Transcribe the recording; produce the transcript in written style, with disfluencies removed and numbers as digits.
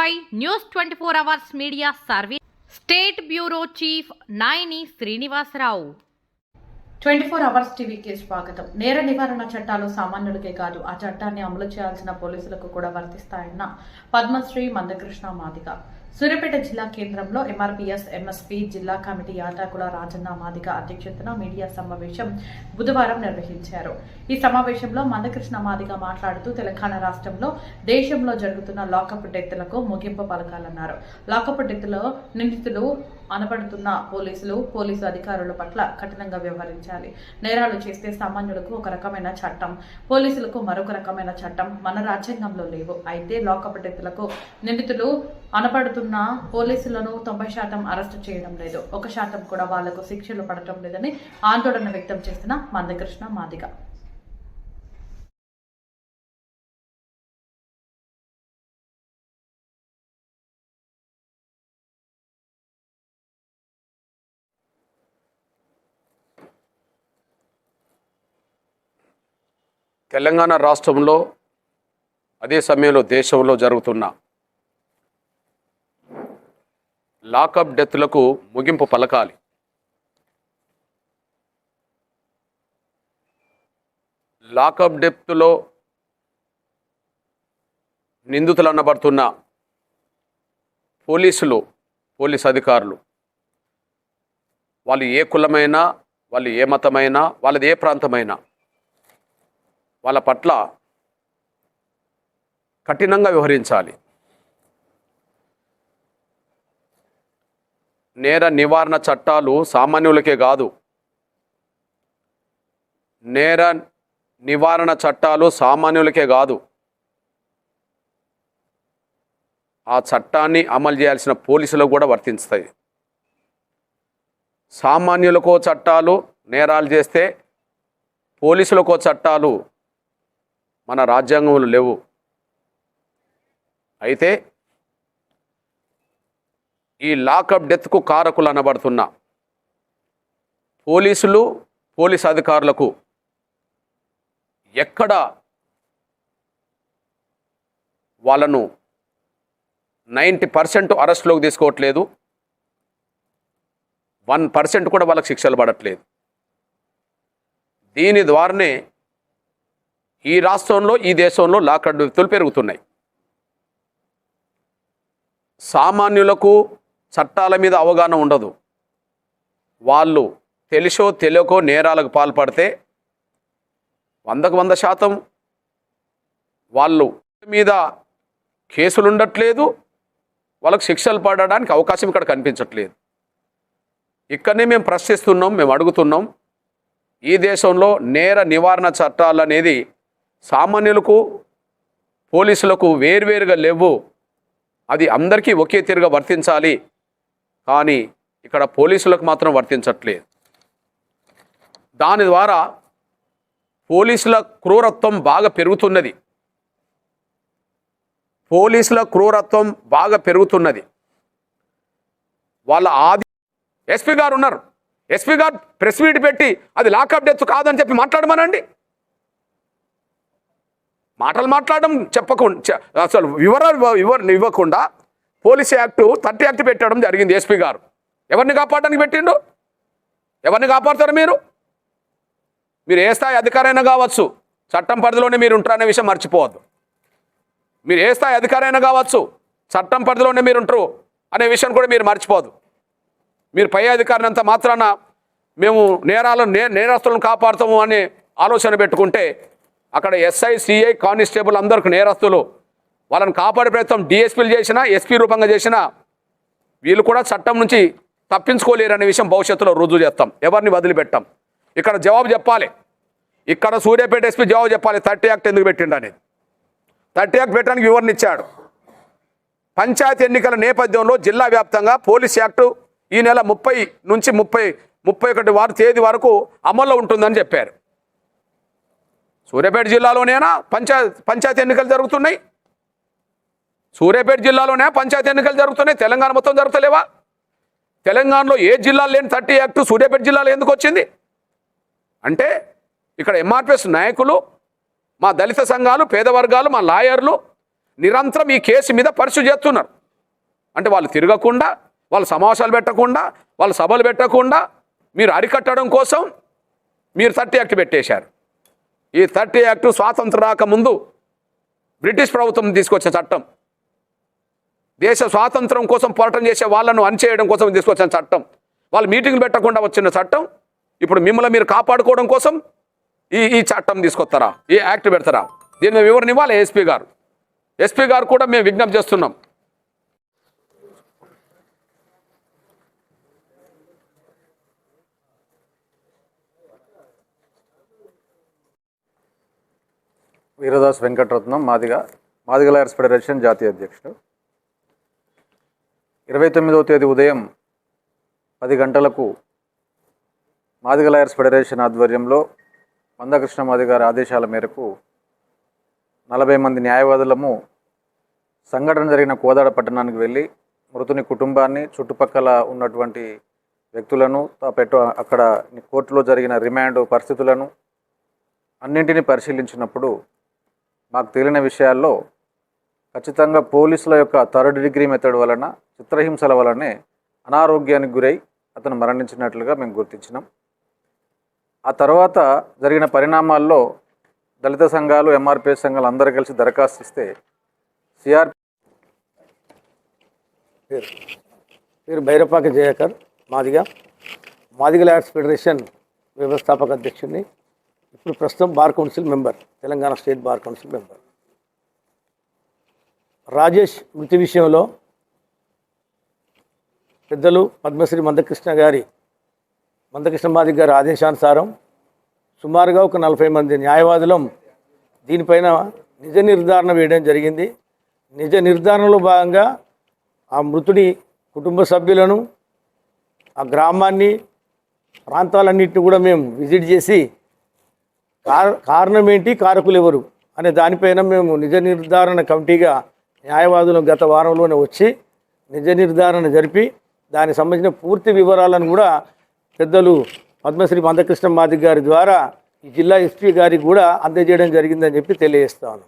by News 24 Hours Media Service, State Bureau Chief Naini Srinivasarao. 24 hours టీవీకి స్వాగతం. నేర నివారణ చట్టాలు సామాన్యులకే కాదు, ఆ చట్టాన్ని అమలు చేయాల్సిన పోలీసులకు కూడా వర్తిస్తాయన్న పద్మశ్రీ మందకృష్ణ మాదిగ. సూర్యాపేట జిల్లా కేంద్రంలో ఎంఆర్పీఎస్ ఎంఎస్పీ జిల్లా కమిటీ యాతాకుల రాజన్న మాదిగ అధ్యక్షతన మీడియా సమావేశం బుధవారం నిర్వహించారు. ఈ సమావేశంలో మందకృష్ణ మాదిగ మాట్లాడుతూ తెలంగాణ రాష్ట్రంలో దేశంలో జరుగుతున్న లాకప్ డెత్లకు ముగింపు పలకాలన్నారు. లాకప్ డెత్లో నిందితులు అనబడుతున్న పోలీసు అధికారుల పట్ల కఠినంగా వ్యవహరించాలి. నేరాలు చేస్తే సామాన్యులకు ఒక రకమైన చట్టం, పోలీసులకు మరొక రకమైన చట్టం మన రాజ్యాంగంలో లేవు. అయితే లాకప్ డెత్లకు నిందితులు అనబడుతున్న పోలీసులను 90% అరెస్టు చేయడం లేదు, 1% కూడా వాళ్లకు శిక్షలు పడటం లేదని ఆందోళన వ్యక్తం చేస్తున్న మందకృష్ణ మాదిగ. తెలంగాణ రాష్ట్రంలో అదే సమయంలో దేశంలో జరుగుతున్న లాకప్ డెత్లకు ముగింపు పలకాలి. లాకప్ డెత్లో నిందితులు అనబడుతున్న పోలీస్ అధికారులు, వాళ్ళు ఏ కులమైనా, వాళ్ళు ఏ మతమైనా, వాళ్ళది ఏ ప్రాంతమైనా, వాళ్ళ పట్ల కఠినంగా వ్యవహరించాలి. నేర నివారణ చట్టాలు సామాన్యులకే కాదు, నేర నివారణ చట్టాలు సామాన్యులకే కాదు, ఆ చట్టాన్ని అమలు చేయాల్సిన పోలీసులకు కూడా వర్తిస్తాయి. సామాన్యులకో చట్టాలు నేరాలు చేస్తే పోలీసులకో చట్టాలు మన రాజ్యాంగంలో లేవు. అయితే ఈ లాకప్ డెత్కు కారకులు అనబడుతున్న పోలీస్ అధికారులకు ఎక్కడ వాళ్ళను 90% అరెస్టులోకి తీసుకోవట్లేదు, 1% కూడా వాళ్ళకి శిక్షలు పడట్లేదు. దీని ద్వారానే ఈ రాష్ట్రంలో, ఈ దేశంలో లాకప్ డెత్తులు పెరుగుతున్నాయి. సామాన్యులకు చట్టాల మీద అవగాహన ఉండదు. వాళ్ళు తెలుసో తెలియకో నేరాలకు పాల్పడితే 100% వాళ్ళు మీద కేసులు ఉండట్లేదు, వాళ్ళకు శిక్షలు పడడానికి అవకాశం ఇక్కడ కనిపించట్లేదు. ఇక్కడనే మేము ప్రశ్నిస్తున్నాం, మేము అడుగుతున్నాం, ఈ దేశంలో నేర నివారణ చట్టాలు అనేది సామాన్యులకు పోలీసులకు వేర్వేరుగా లేవు. అది అందరికీ ఒకే తీరుగా వర్తించాలి. కానీ ఇక్కడ పోలీసులకు మాత్రం వర్తించట్లేదు. దాని ద్వారా పోలీసుల క్రూరత్వం బాగా పెరుగుతున్నది. వాళ్ళ ఎస్పీ గారు ఉన్నారు, ఎస్పీ గారు ప్రెస్ మీట్ పెట్టి అది లాకప్ డెత్ కాదని చెప్పి మాట్లాడమనండి. మాటలు మాట్లాడడం చెప్పకుండా, అసలు వివరణ ఇవ్వకుండా పోలీస్ యాక్ట్ 30 యాక్ట్ పెట్టడం జరిగింది. ఎస్పీ గారు ఎవరిని కాపాడడానికి పెట్టిండు? ఎవరిని కాపాడతారు మీరు? మీరు ఏ స్థాయి అధికారైనా కావచ్చు, చట్టం పరిధిలోనే మీరు ఉంటారనే విషయం మర్చిపోవద్దు. మీరు ఏ స్థాయి అధికారైనా కావచ్చు, చట్టం పరిధిలోనే మీరు ఉంటారు అనే విషయం కూడా మీరు మర్చిపోవద్దు. మీరు పై అధికారిని అంత మాత్రాన మేము నేరస్తులను కాపాడుతాము అనే ఆలోచన పెట్టుకుంటే అక్కడ ఎస్ఐ, సిఐ, కానిస్టేబుల్ అందరికి నేరస్తులు. వాళ్ళని కాపాడే ప్రయత్నం డిఎస్పీలు చేసినా, ఎస్పీ రూపంగా చేసినా వీళ్ళు కూడా చట్టం నుంచి తప్పించుకోలేరు అనే విషయం భవిష్యత్తులో రుజువు చేస్తాం. ఎవరిని వదిలిపెట్టాం. ఇక్కడ జవాబు చెప్పాలి. ఇక్కడ సూర్యాపేట ఎస్పీ జవాబు చెప్పాలి 30 యాక్ట్ ఎందుకు పెట్టిండు అనేది. 30 యాక్ట్ పెట్టడానికి వివరణ ఇచ్చాడు. పంచాయతీ ఎన్నికల నేపథ్యంలో జిల్లా వ్యాప్తంగా పోలీస్ యాక్టు ఈ నెల 30 నుంచి 31 తేదీ వరకు అమల్లో ఉంటుందని చెప్పారు. సూర్యాపేట జిల్లాలోనేనా పంచాయతీ ఎన్నికలు జరుగుతున్నాయి? సూర్యాపేట జిల్లాలోనే పంచాయతీ ఎన్నికలు జరుగుతున్నాయి. తెలంగాణ మొత్తం జరుగుతలేవా? తెలంగాణలో ఏ జిల్లాలో లేని 30 యాక్ట్ సూర్యాపేట జిల్లాలో ఎందుకు వచ్చింది అంటే ఇక్కడ ఎంఆర్పీఎస్ నాయకులు, మా దళిత సంఘాలు, పేద వర్గాలు, మా లాయర్లు, నిరంతరం ఈ కేసు మీద పరిశు చేస్తున్నారు. అంటే వాళ్ళు తిరగకుండా, వాళ్ళు సమావేశాలు పెట్టకుండా, వాళ్ళు సభలు పెట్టకుండా మీరు అరికట్టడం కోసం మీరు 30 యాక్ట్ పెట్టేశారు. ఈ 30 యాక్ట్ స్వాతంత్రం రాకముందు బ్రిటిష్ ప్రభుత్వం తీసుకొచ్చిన చట్టం. దేశ స్వాతంత్రం కోసం పోరాటం చేసే వాళ్ళను అణిచేయడం కోసం తీసుకొచ్చిన చట్టం. వాళ్ళు మీటింగ్లు పెట్టకుండా వచ్చిన చట్టం. ఇప్పుడు మిమ్మల్ని మీరు కాపాడుకోవడం కోసం ఈ చట్టం తీసుకొస్తారా, ఈ యాక్ట్ పెడతారా? దీని మీద వివరణ ఇవ్వాలి ఎస్పీ గారు కూడా మేము విజ్ఞప్తి చేస్తున్నాం. వీరదాస్ వెంకటరత్నం, మాదిగ లాయర్స్ ఫెడరేషన్ జాతీయ అధ్యక్షుడు. 29వ తేదీ ఉదయం 10 గంటలకు మాదిగ లాయర్స్ ఫెడరేషన్ ఆధ్వర్యంలో మందకృష్ణ మాదిగ గారి ఆదేశాల మేరకు 40 మంది న్యాయవాదులము సంఘటన జరిగిన కోదాడ పట్టణానికి వెళ్ళి మృతుని కుటుంబాన్ని, చుట్టుపక్కల ఉన్నటువంటి వ్యక్తులను, అక్కడ కోర్టులో జరిగిన రిమాండ్ పరిస్థితులను అన్నింటినీ పరిశీలించినప్పుడు మాకు తేలిన విషయాల్లో ఖచ్చితంగా పోలీసుల యొక్క 3rd డిగ్రీ మెథడ్ వలన, చిత్రహింసల వలనే అనారోగ్యానికి గురై అతను మరణించినట్లుగా మేము గుర్తించినాం. ఆ తర్వాత జరిగిన పరిణామాల్లో దళిత సంఘాలు, ఎంఆర్పిఎస్ సంఘాలు అందరూ కలిసి దరఖాస్తు ఇస్తే పేరు భైరపాక జయకర్, మాదిగ లాయర్స్ ఫెడరేషన్ వ్యవస్థాపక అధ్యక్షుడిని. ఇప్పుడు ప్రస్తుతం bar council member, Telangana state bar council member. Rajesh మృతి విషయంలో పెద్దలు పద్మశ్రీ మందకృష్ణ మాదిగ గారి ఆదేశానుసారం సుమారుగా ఒక 40 మంది న్యాయవాదులం దీనిపైన నిజ నిర్ధారణ వేయడం జరిగింది. నిజ నిర్ధారణలో భాగంగా ఆ మృతుడి కుటుంబ సభ్యులను, ఆ గ్రామాన్ని, ప్రాంతాలన్నింటినీ కూడా మేము విజిట్ చేసి కారణం ఏంటి, కారకులు ఎవరు అనే దానిపైన మేము నిజ నిర్ధారణ కమిటీగా న్యాయవాదులు గత వారంలోనే వచ్చి నిజ నిర్ధారణ జరిపి దానికి సంబంధించిన పూర్తి వివరాలను కూడా పెద్దలు పద్మశ్రీ మందకృష్ణ మాదిగ గారి ద్వారా ఈ జిల్లా ఎస్పీ గారికి కూడా అందజేయడం జరిగిందని చెప్పి తెలియజేస్తాను.